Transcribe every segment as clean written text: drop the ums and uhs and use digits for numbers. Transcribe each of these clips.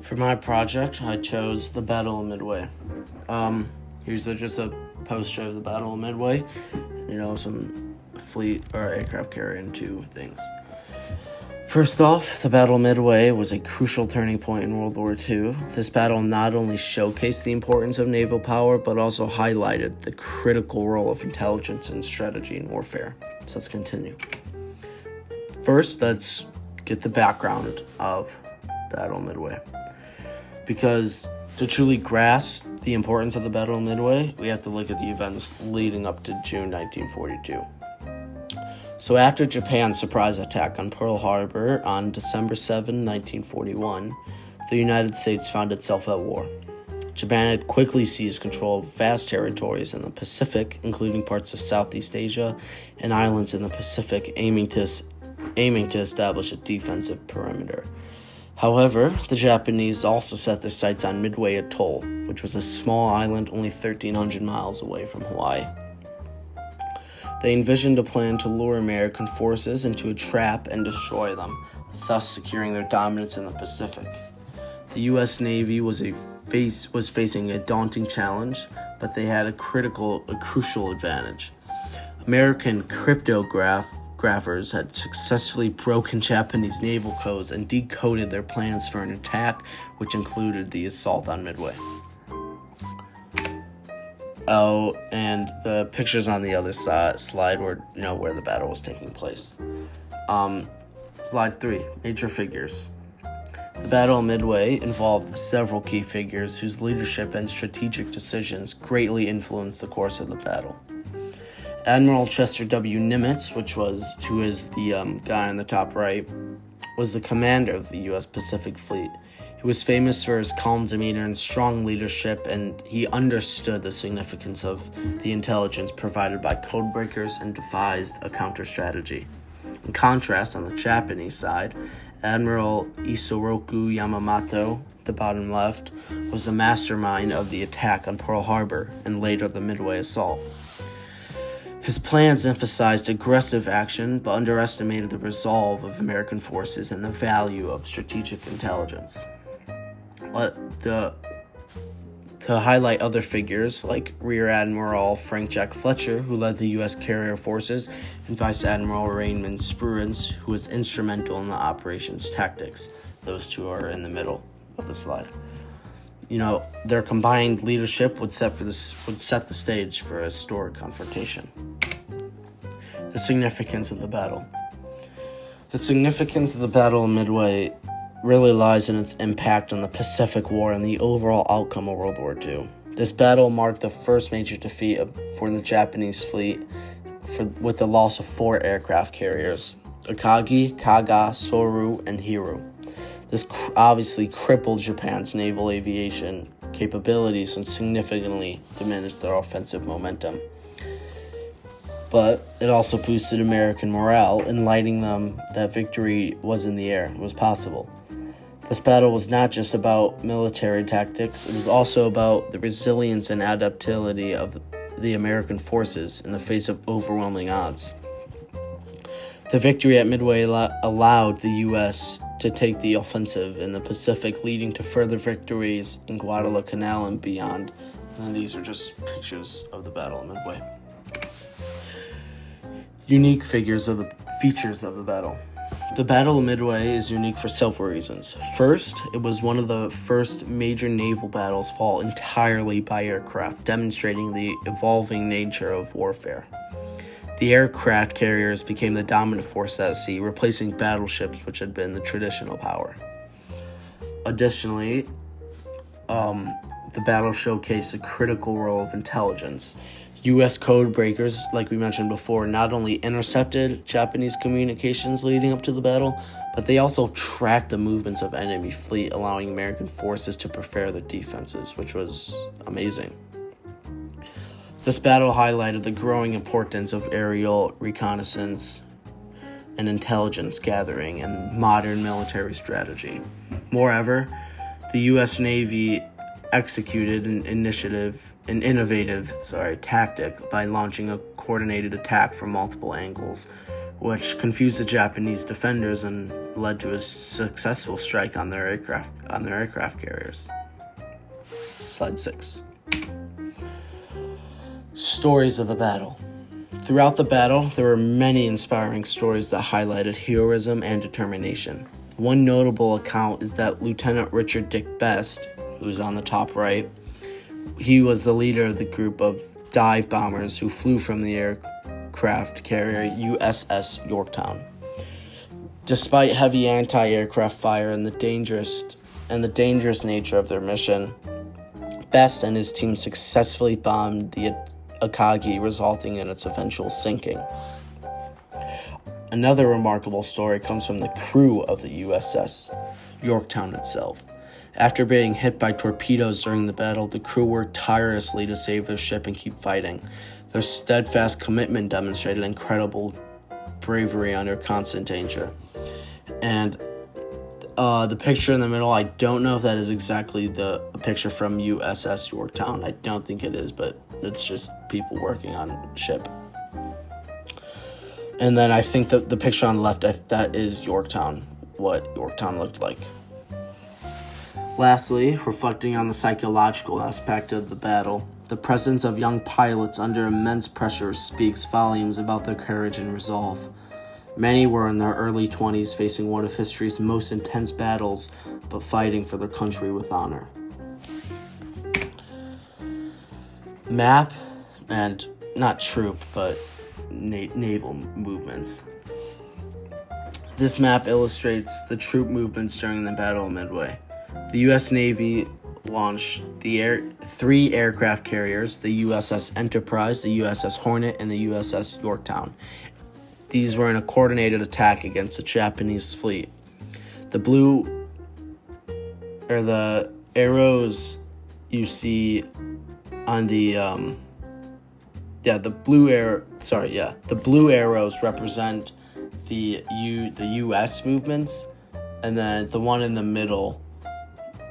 For my project, I chose the Battle of Midway. Here's just a poster of the Battle of Midway. Some fleet or aircraft carrier and two things. First off, the Battle of Midway was a crucial turning point in World War II. This battle not only showcased the importance of naval power, but also highlighted the critical role of intelligence and strategy in warfare. So let's continue. First, let's get the background of Battle of Midway. Because to truly grasp the importance of the Battle of Midway, we have to look at the events leading up to June 1942. So after Japan's surprise attack on Pearl Harbor on December 7, 1941, the United States found itself at war. Japan had quickly seized control of vast territories in the Pacific, including parts of Southeast Asia and islands in the Pacific, aiming to establish a defensive perimeter. However, the Japanese also set their sights on Midway Atoll, which was a small island only 1,300 miles away from Hawaii. They envisioned a plan to lure American forces into a trap and destroy them, thus securing their dominance in the Pacific. The U.S. Navy was facing a daunting challenge, but they had a crucial advantage. American cryptographers had successfully broken Japanese naval codes and decoded their plans for an attack, which included the assault on Midway. Oh, and the pictures on the other slide were, where the battle was taking place. Slide 3, major figures. The Battle of Midway involved several key figures whose leadership and strategic decisions greatly influenced the course of the battle. Admiral Chester W. Nimitz, who is the guy on the top right, was the commander of the U.S. Pacific Fleet. He was famous for his calm demeanor and strong leadership, and he understood the significance of the intelligence provided by codebreakers and devised a counter-strategy. In contrast, on the Japanese side, Admiral Isoroku Yamamoto, the bottom left, was the mastermind of the attack on Pearl Harbor and later the Midway assault. His plans emphasized aggressive action but underestimated the resolve of American forces and the value of strategic intelligence. To highlight other figures like Rear Admiral Frank Jack Fletcher, who led the U.S. carrier forces, and Vice Admiral Raymond Spruance, who was instrumental in the operation's tactics. Those two are in the middle of the slide. Their combined leadership would set the stage for a historic confrontation. The significance of the battle. The significance of the Battle of Midway really lies in its impact on the Pacific War and the overall outcome of World War II. This battle marked the first major defeat for the Japanese fleet with the loss of 4 aircraft carriers, Akagi, Kaga, Soru, and Hiru. This obviously crippled Japan's naval aviation capabilities and significantly diminished their offensive momentum. But it also boosted American morale, enlightening them that victory was in the air, it was possible. This battle was not just about military tactics, it was also about the resilience and adaptability of the American forces in the face of overwhelming odds. The victory at Midway allowed the U.S. to take the offensive in the Pacific, leading to further victories in Guadalcanal and beyond. And these are just pictures of the Battle of Midway. Unique features of the battle. The Battle of Midway is unique for several reasons. First, it was one of the first major naval battles fought entirely by aircraft, demonstrating the evolving nature of warfare. The aircraft carriers became the dominant force at sea, replacing battleships, which had been the traditional power. Additionally, the battle showcased a critical role of intelligence. U.S. code breakers, like we mentioned before, not only intercepted Japanese communications leading up to the battle, but they also tracked the movements of enemy fleet, allowing American forces to prepare their defenses, which was amazing. This battle highlighted the growing importance of aerial reconnaissance and intelligence gathering and modern military strategy. Moreover, the U.S. Navy executed an innovative tactic by launching a coordinated attack from multiple angles, which confused the Japanese defenders and led to a successful strike on their aircraft carriers. Slide 6. Stories of the battle. Throughout the battle, there were many inspiring stories that highlighted heroism and determination. One notable account is that Lieutenant Richard Dick Best, who's on the top right, he was the leader of the group of dive bombers who flew from the aircraft carrier USS Yorktown. Despite heavy anti-aircraft fire and the dangerous nature of their mission, Best and his team successfully bombed the Akagi, resulting in its eventual sinking. Another remarkable story comes from the crew of the USS Yorktown itself. After being hit by torpedoes during the battle, the crew worked tirelessly to save their ship and keep fighting. Their steadfast commitment demonstrated incredible bravery under constant danger. And the picture in the middle, I don't know if that is exactly a picture from USS Yorktown. I don't think it is, but it's just people working on ship. And then I think that the picture on the left, that is Yorktown, what Yorktown looked like. Lastly, reflecting on the psychological aspect of the battle, the presence of young pilots under immense pressure speaks volumes about their courage and resolve. Many were in their early 20s, facing one of history's most intense battles, but fighting for their country with honor. Map, and not troop, but naval movements. This map illustrates the troop movements during the Battle of Midway. The U.S. Navy launched three aircraft carriers, the USS Enterprise, the USS Hornet, and the USS Yorktown. These were in a coordinated attack against the Japanese fleet. The arrows you see on the blue arrows represent the U.S. movements, and then the one in the middle,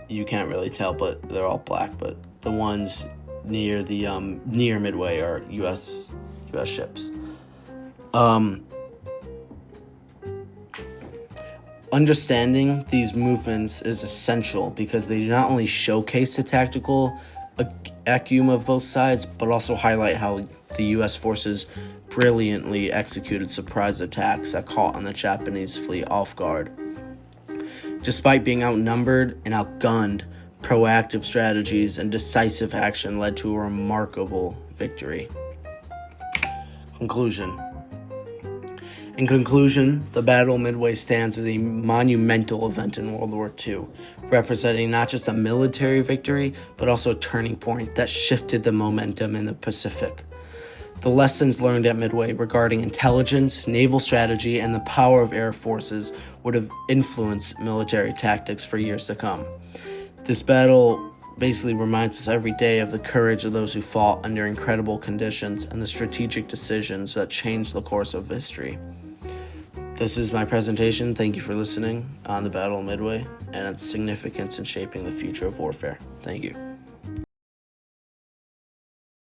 you can't really tell, but they're all black. But the ones near Midway are U.S. ships. Understanding these movements is essential because they not only showcase the tactical acumen of both sides, but also highlight how the U.S. forces brilliantly executed surprise attacks that caught on the Japanese fleet off guard. Despite being outnumbered and outgunned, proactive strategies and decisive action led to a remarkable victory. Conclusion. In conclusion, the Battle of Midway stands as a monumental event in World War II, representing not just a military victory, but also a turning point that shifted the momentum in the Pacific. The lessons learned at Midway regarding intelligence, naval strategy, and the power of air forces would have influenced military tactics for years to come. This battle basically reminds us every day of the courage of those who fought under incredible conditions and the strategic decisions that changed the course of history. This is my presentation. Thank you for listening on the Battle of Midway and its significance in shaping the future of warfare. Thank you.